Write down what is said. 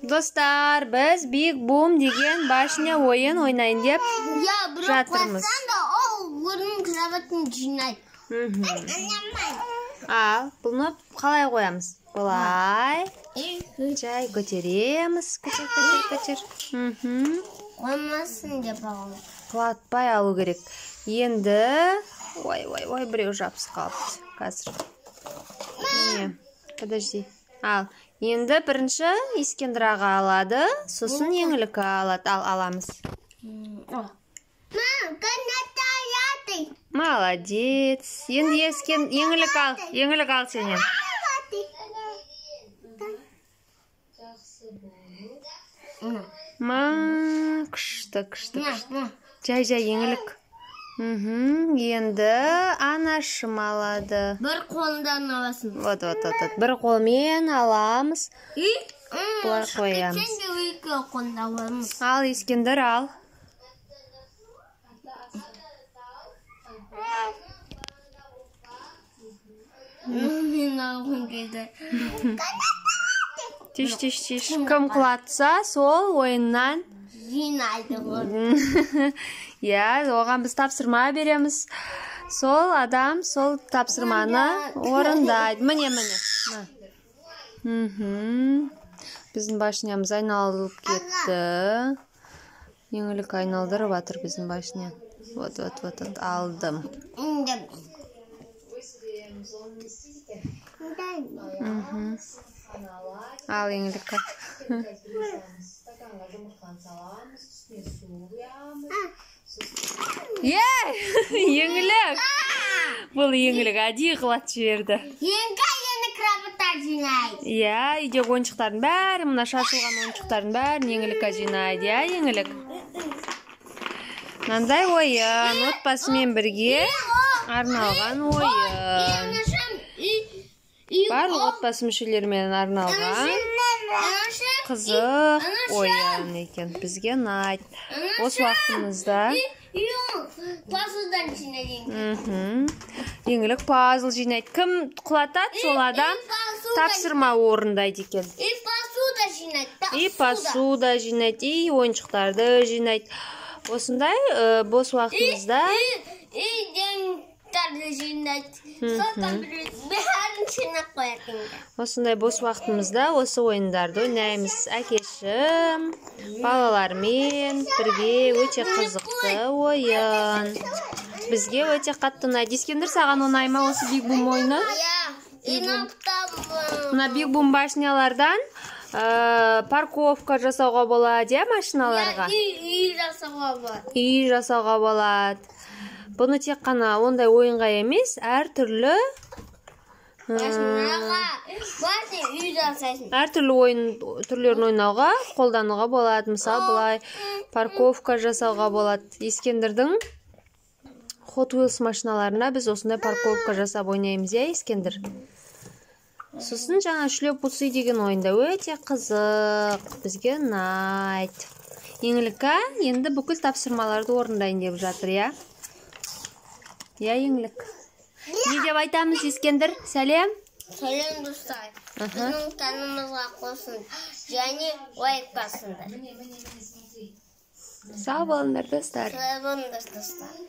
Достар, біз Big Boom деген башня ойын ойнайын деп жатырмыз. Ал, бұны қалай қоямыз? Бұлай. Жай көтереміз. Көтер. Қоймасын деп алу. Құлатпай алу керек. Енді, ой, біреу жабысып қалыпты. Қазір. Не, подожди. Ал, енді бірінші Искендір аға алады, сосын еңлік алады. Ал, аламыз. Молодец. Енді еңлік ал сенен. Күшті. Жай еңлік. Енді анашым алады. Бір қолдан аласың. Вот. Бір қолмен аламыз. Бұлар қоямыз. Сен де екі қолдан аламыз. Ал, Искендір ал. Мен алғым келді. Тиш. Кім құлатса, сол ойыннан жинайды ғой. Я, оған біз тапсырма береміз. Сол адам сол тапсырманы орындайды. Міне. Біздің башнямыз айналып кетті. Еңлік айналдырып атыр біздің башня. Вот, алдым. Ал еңлік. Еңлік. Бұл еңлік әдейі қылат жіберді. Енді крабаттар жинайды. Үйде ойыншықтардың бәрі, мына шашылған ойыншықтардың бәрін еңлікке жинайды. Еңлік. Мынандай ойын, отбасымен бірге арналған ойын. Барлық отбасы мүшелерімен арналған қызық ойын екен. Бізге ұнайды. Осы уақытымызда пазлдан жинайды. Еңлік пазл жинайды. Кім құлатады, сол адам тапсырма орындайды екен. И посуда жинайды, и ойыншықтарды жинайды. Осындай бос уақытымызда осындай бос уақытымызда осы ойындарды ойнаймыз. Әкешім, балалармен бірге өте қызықты ойын. Бізге өте қатты ұнайды. Искендір, саған ұнай ма осы Big Boom ойыны? Мына Big Boom башнялардан парковка жасауға болады, машиналарға? Үй жасауға болады. Бұны тек қана ондай ойынға емес, әр түрлі ойын түрлерін ойнауға, қолдануға болады. Мысалы, бұлай парковка жасауға болады. Искендірдің Hot Wheels машиналарына біз осындай парковка жасап ойнаймыз, Искендір. Сосын жаңа шлепусы деген ойында өте қызық, бізге ұнайды. Еңлікке енді бүкіл тапсырмаларды орындайын деп жатыр, еңлік. Не деп айтамыз, Искендір? Сәлем? Сәлем, достар. Біздің каналымызға қосын және лайк басыңдар. Сау болыңдар, достар. Сау болыңдар, достар.